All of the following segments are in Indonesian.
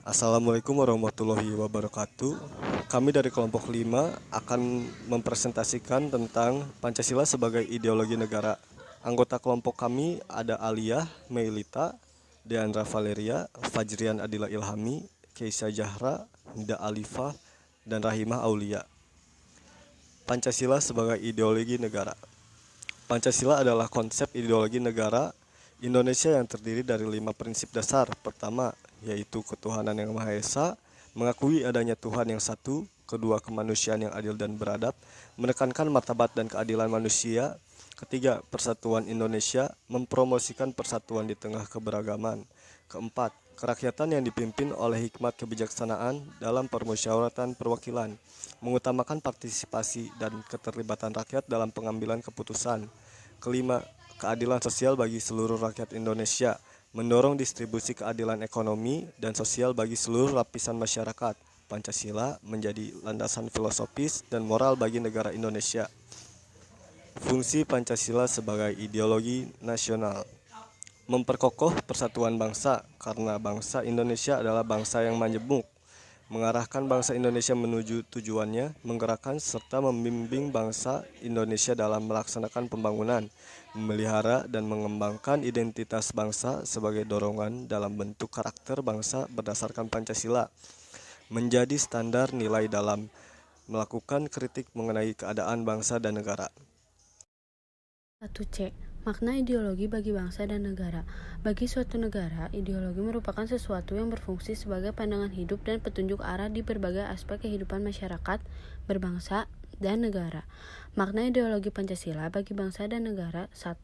Assalamualaikum warahmatullahi wabarakatuh. Kami dari kelompok 5 akan mempresentasikan tentang Pancasila sebagai ideologi negara. Anggota kelompok kami ada Aliyah, Meilita, Deandra Valeria, Fajrian Adila Ilhami, Keisha Zahra, Nida Alifah, dan Rahimah Aulia. Pancasila sebagai ideologi negara. Pancasila adalah konsep ideologi negara Indonesia yang terdiri dari 5 prinsip dasar. Pertama, yaitu ketuhanan yang Maha Esa, mengakui adanya Tuhan yang satu. Kedua, kemanusiaan yang adil dan beradab, menekankan martabat dan keadilan manusia. Ketiga, persatuan Indonesia, mempromosikan persatuan di tengah keberagaman. Keempat, kerakyatan yang dipimpin oleh hikmat kebijaksanaan dalam permusyawaratan perwakilan, mengutamakan partisipasi dan keterlibatan rakyat dalam pengambilan keputusan. Kelima, keadilan sosial bagi seluruh rakyat Indonesia, mendorong distribusi keadilan ekonomi dan sosial bagi seluruh lapisan masyarakat. Pancasila menjadi landasan filosofis dan moral bagi negara Indonesia. Fungsi Pancasila sebagai ideologi nasional, memperkokoh persatuan bangsa karena bangsa Indonesia adalah bangsa yang majemuk, mengarahkan bangsa Indonesia menuju tujuannya, menggerakkan serta membimbing bangsa Indonesia dalam melaksanakan pembangunan, memelihara dan mengembangkan identitas bangsa sebagai dorongan dalam bentuk karakter bangsa berdasarkan Pancasila, menjadi standar nilai dalam melakukan kritik mengenai keadaan bangsa dan negara. 1C. Makna ideologi bagi bangsa dan negara. Bagi suatu negara, ideologi merupakan sesuatu yang berfungsi sebagai pandangan hidup dan petunjuk arah di berbagai aspek kehidupan masyarakat, berbangsa, dan negara. Makna ideologi Pancasila bagi bangsa dan negara. 1.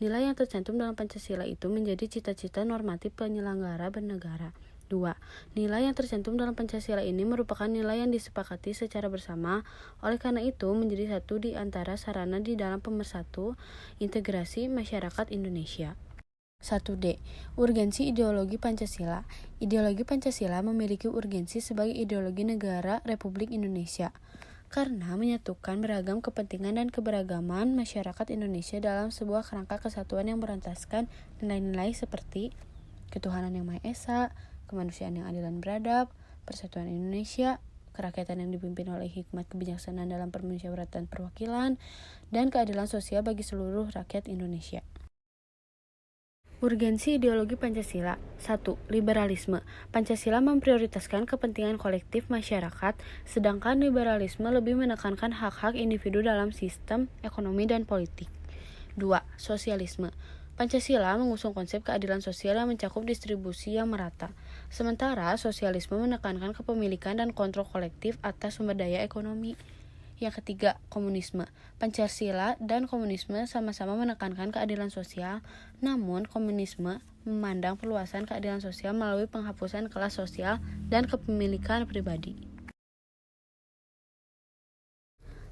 Nilai yang tercantum dalam Pancasila itu menjadi cita-cita normatif penyelenggara bernegara. 2. Nilai yang tercantum dalam Pancasila ini merupakan nilai yang disepakati secara bersama, oleh karena itu menjadi satu di antara sarana di dalam pemersatu integrasi masyarakat Indonesia. 1D. Urgensi ideologi Pancasila. Ideologi Pancasila memiliki urgensi sebagai ideologi negara Republik Indonesia karena menyatukan beragam kepentingan dan keberagaman masyarakat Indonesia dalam sebuah kerangka kesatuan yang berasaskan nilai-nilai seperti ketuhanan yang Maha Esa, kemanusiaan yang adil dan beradab, persatuan Indonesia, kerakyatan yang dipimpin oleh hikmat kebijaksanaan dalam permusyawaratan perwakilan, dan keadilan sosial bagi seluruh rakyat Indonesia. Urgensi ideologi Pancasila. 1. Liberalisme. Pancasila memprioritaskan kepentingan kolektif masyarakat, sedangkan liberalisme lebih menekankan hak-hak individu dalam sistem ekonomi dan politik. 2. Sosialisme. Pancasila mengusung konsep keadilan sosial yang mencakup distribusi yang merata, sementara sosialisme menekankan kepemilikan dan kontrol kolektif atas sumber daya ekonomi. Yang ketiga, komunisme. Pancasila dan komunisme sama-sama menekankan keadilan sosial, namun komunisme memandang perluasan keadilan sosial melalui penghapusan kelas sosial dan kepemilikan pribadi.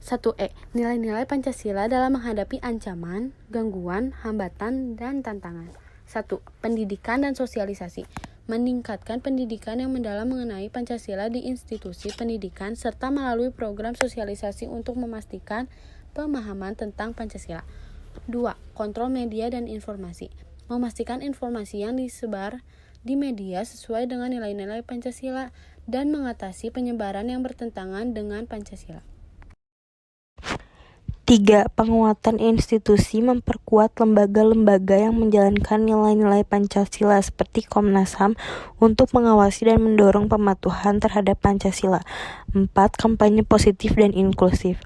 1E. Nilai-nilai Pancasila dalam menghadapi ancaman, gangguan, hambatan, dan tantangan. 1. Pendidikan dan sosialisasi. Meningkatkan pendidikan yang mendalam mengenai Pancasila di institusi pendidikan serta melalui program sosialisasi untuk memastikan pemahaman tentang Pancasila. 2. Kontrol media dan informasi. Memastikan informasi yang disebar di media sesuai dengan nilai-nilai Pancasila dan mengatasi penyebaran yang bertentangan dengan Pancasila. 3. Penguatan institusi, memperkuat lembaga-lembaga yang menjalankan nilai-nilai Pancasila seperti Komnas HAM untuk mengawasi dan mendorong pematuhan terhadap Pancasila. 4. Kampanye positif dan inklusif.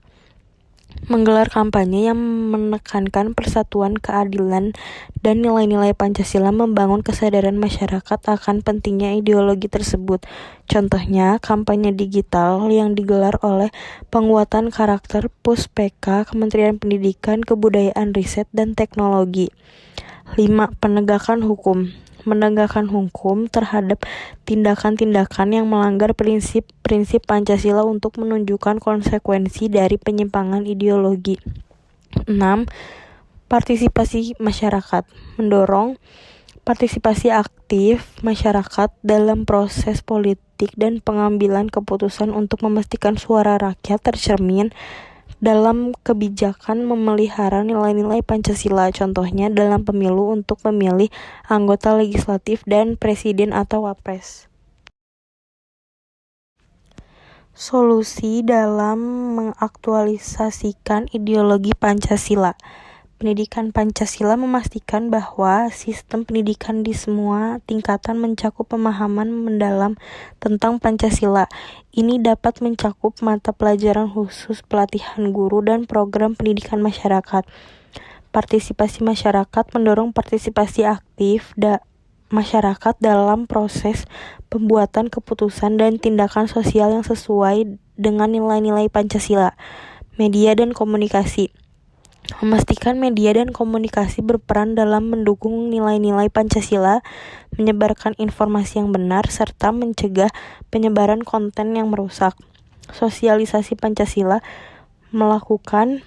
Menggelar kampanye yang menekankan persatuan, keadilan, dan nilai-nilai Pancasila, membangun kesadaran masyarakat akan pentingnya ideologi tersebut. Contohnya, kampanye digital yang digelar oleh Penguatan Karakter Puspeka, Kementerian Pendidikan, Kebudayaan, Riset, dan Teknologi. 5. Penegakan hukum. Menegakkan hukum terhadap tindakan-tindakan yang melanggar prinsip-prinsip Pancasila untuk menunjukkan konsekuensi dari penyimpangan ideologi. 6. Partisipasi masyarakat. Mendorong partisipasi aktif masyarakat dalam proses politik dan pengambilan keputusan untuk memastikan suara rakyat tercermin dalam kebijakan memelihara nilai-nilai Pancasila, contohnya dalam pemilu untuk memilih anggota legislatif dan presiden atau wapres. Solusi dalam mengaktualisasikan ideologi Pancasila. Pendidikan Pancasila memastikan bahwa sistem pendidikan di semua tingkatan mencakup pemahaman mendalam tentang Pancasila. Ini dapat mencakup mata pelajaran khusus, pelatihan guru, dan program pendidikan masyarakat. Partisipasi masyarakat mendorong partisipasi aktif masyarakat dalam proses pembuatan keputusan dan tindakan sosial yang sesuai dengan nilai-nilai Pancasila. Media dan komunikasi. Memastikan media dan komunikasi berperan dalam mendukung nilai-nilai Pancasila, menyebarkan informasi yang benar, serta mencegah penyebaran konten yang merusak. Sosialisasi Pancasila, melakukan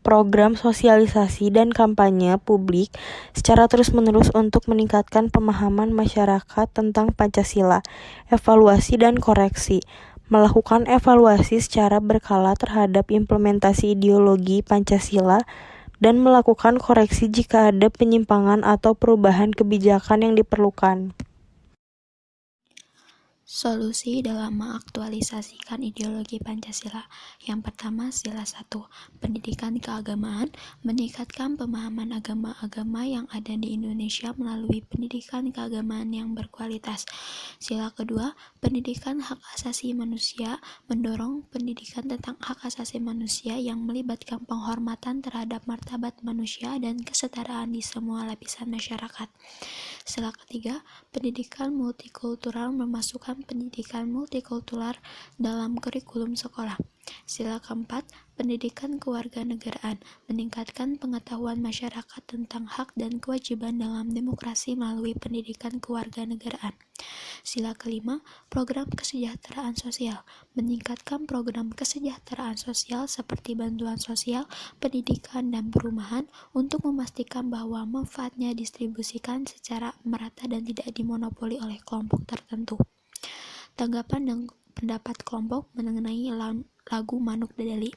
program sosialisasi dan kampanye publik secara terus-menerus untuk meningkatkan pemahaman masyarakat tentang Pancasila. Evaluasi dan koreksi. Melakukan evaluasi secara berkala terhadap implementasi ideologi Pancasila dan melakukan koreksi jika ada penyimpangan atau perubahan kebijakan yang diperlukan. Solusi dalam mengaktualisasikan ideologi Pancasila. Yang pertama, sila 1. Pendidikan keagamaan, meningkatkan pemahaman agama-agama yang ada di Indonesia melalui pendidikan keagamaan yang berkualitas. Sila kedua, pendidikan hak asasi manusia, mendorong pendidikan tentang hak asasi manusia yang melibatkan penghormatan terhadap martabat manusia dan kesetaraan di semua lapisan masyarakat. Sila ketiga, pendidikan multikultural, memasukkan pendidikan multikultural dalam kurikulum sekolah. Sila keempat, pendidikan kewarganegaraan, meningkatkan pengetahuan masyarakat tentang hak dan kewajiban dalam demokrasi melalui pendidikan kewarganegaraan. Sila kelima, program kesejahteraan sosial, meningkatkan program kesejahteraan sosial seperti bantuan sosial, pendidikan, dan perumahan untuk memastikan bahwa manfaatnya distribusikan secara merata dan tidak dimonopoli oleh kelompok tertentu. Tanggapan dan pendapat kelompok mengenai lagu Manuk Dadali.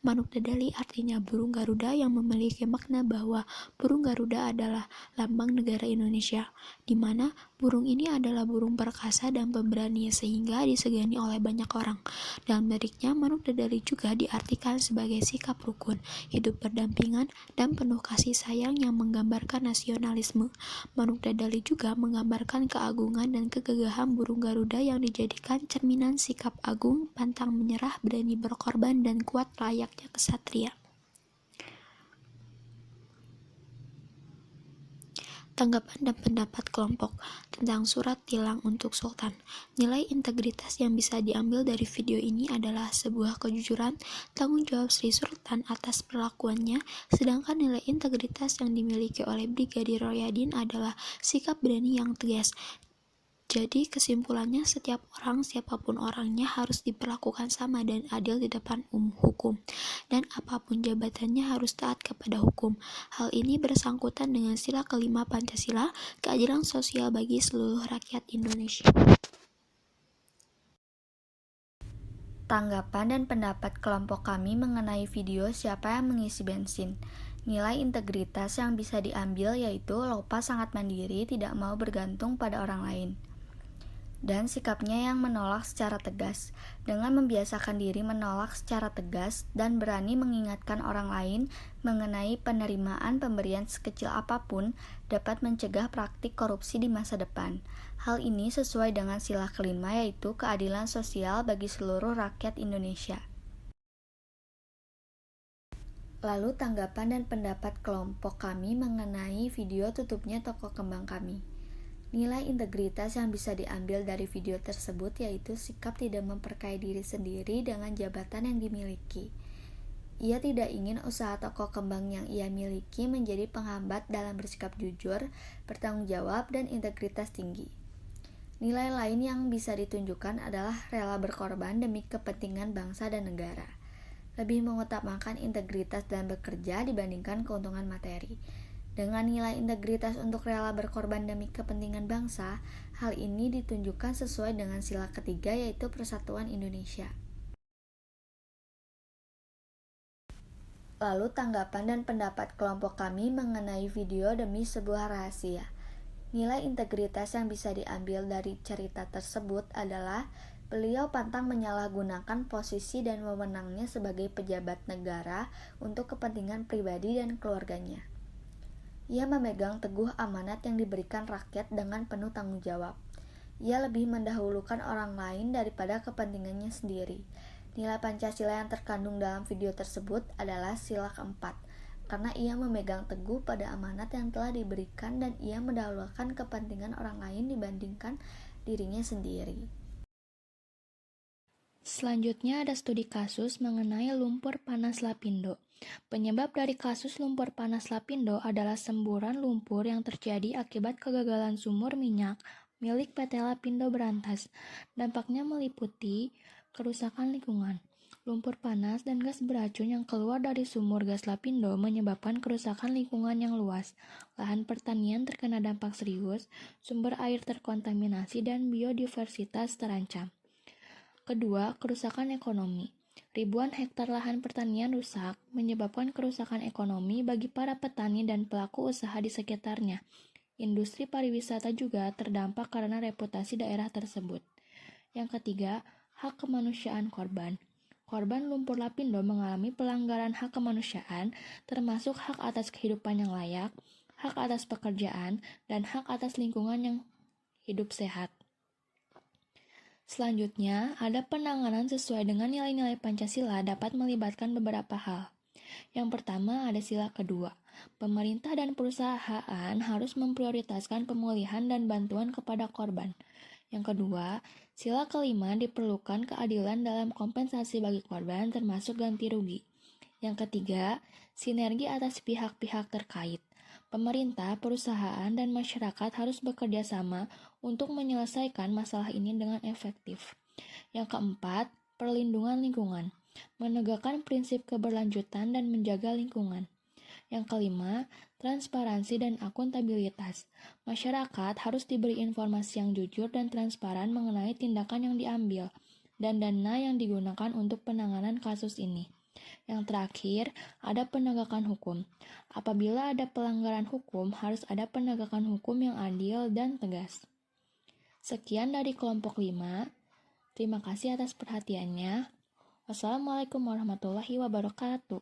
Manuk Dadali artinya burung Garuda yang memiliki makna bahwa burung Garuda adalah lambang negara Indonesia, di mana burung ini adalah burung perkasa dan pemberani sehingga disegani oleh banyak orang. Dalam liriknya, Manuk Dadali juga diartikan sebagai sikap rukun, hidup berdampingan, dan penuh kasih sayang yang menggambarkan nasionalisme. Manuk Dadali juga menggambarkan keagungan dan kegagahan burung Garuda yang dijadikan cerminan sikap agung, pantang menyerah, berani berkorban, dan kuat layaknya kesatria. Tanggapan dan pendapat kelompok tentang surat tilang untuk Sultan. Nilai integritas yang bisa diambil dari video ini adalah sebuah kejujuran, tanggung jawab Sri Sultan atas perlakuannya, sedangkan nilai integritas yang dimiliki oleh Brigadir Royadin adalah sikap berani yang tegas. Jadi kesimpulannya, setiap orang, siapapun orangnya, harus diperlakukan sama dan adil di depan hukum, dan apapun jabatannya harus taat kepada hukum. Hal ini bersangkutan dengan sila kelima Pancasila, keadilan sosial bagi seluruh rakyat Indonesia. Tanggapan dan pendapat kelompok kami mengenai video Siapa yang Mengisi Bensin. Nilai integritas yang bisa diambil yaitu Lopa sangat mandiri, tidak mau bergantung pada orang lain. Dan sikapnya yang menolak secara tegas. Dengan membiasakan diri menolak secara tegas dan berani mengingatkan orang lain mengenai penerimaan pemberian sekecil apapun dapat mencegah praktik korupsi di masa depan. Hal ini sesuai dengan sila kelima yaitu keadilan sosial bagi seluruh rakyat Indonesia. Lalu tanggapan dan pendapat kelompok kami mengenai video tutupnya toko kembang kami. Nilai integritas yang bisa diambil dari video tersebut yaitu sikap tidak memperkaya diri sendiri dengan jabatan yang dimiliki. Ia tidak ingin usaha toko kembang yang ia miliki menjadi penghambat dalam bersikap jujur, bertanggung jawab, dan integritas tinggi. Nilai lain yang bisa ditunjukkan adalah rela berkorban demi kepentingan bangsa dan negara. Lebih mengutamakan integritas dan bekerja dibandingkan keuntungan materi. Dengan nilai integritas untuk rela berkorban demi kepentingan bangsa, hal ini ditunjukkan sesuai dengan sila ketiga yaitu Persatuan Indonesia. Lalu tanggapan dan pendapat kelompok kami mengenai video Demi Sebuah Rahasia. Nilai integritas yang bisa diambil dari cerita tersebut adalah Beliau pantang menyalahgunakan posisi dan wewenangnya sebagai pejabat negara untuk kepentingan pribadi dan keluarganya. Ia memegang teguh amanat yang diberikan rakyat dengan penuh tanggung jawab. Ia lebih mendahulukan orang lain daripada kepentingannya sendiri. Nilai Pancasila yang terkandung dalam video tersebut adalah sila keempat, karena ia memegang teguh pada amanat yang telah diberikan dan ia mendahulukan kepentingan orang lain dibandingkan dirinya sendiri. Selanjutnya ada studi kasus mengenai lumpur panas Lapindo. Penyebab dari kasus lumpur panas Lapindo adalah semburan lumpur yang terjadi akibat kegagalan sumur minyak milik PT Lapindo Berantas. Dampaknya meliputi kerusakan lingkungan. Lumpur panas dan gas beracun yang keluar dari sumur gas Lapindo menyebabkan kerusakan lingkungan yang luas. Lahan pertanian terkena dampak serius, sumber air terkontaminasi, dan biodiversitas terancam. Kedua, kerusakan ekonomi. Ribuan hektar lahan pertanian rusak, menyebabkan kerusakan ekonomi bagi para petani dan pelaku usaha di sekitarnya. Industri pariwisata juga terdampak karena reputasi daerah tersebut. Yang ketiga, hak kemanusiaan korban. Korban lumpur Lapindo mengalami pelanggaran hak kemanusiaan, termasuk hak atas kehidupan yang layak, hak atas pekerjaan, dan hak atas lingkungan yang hidup sehat. Selanjutnya, ada penanganan sesuai dengan nilai-nilai Pancasila dapat melibatkan beberapa hal. Yang pertama ada sila kedua. Pemerintah dan perusahaan harus memprioritaskan pemulihan dan bantuan kepada korban. Yang kedua, sila kelima diperlukan keadilan dalam kompensasi bagi korban termasuk ganti rugi. Yang ketiga, sinergi atas pihak-pihak terkait. Pemerintah, perusahaan, dan masyarakat harus bekerja sama untuk menyelesaikan masalah ini dengan efektif. Yang keempat, perlindungan lingkungan. Menegakkan prinsip keberlanjutan dan menjaga lingkungan. Yang kelima, transparansi dan akuntabilitas. Masyarakat harus diberi informasi yang jujur dan transparan mengenai tindakan yang diambil dan dana yang digunakan untuk penanganan kasus ini. Yang terakhir, ada penegakan hukum. Apabila ada pelanggaran hukum, harus ada penegakan hukum yang adil dan tegas. Sekian dari kelompok 5. Terima kasih atas perhatiannya. Wassalamualaikum warahmatullahi wabarakatuh.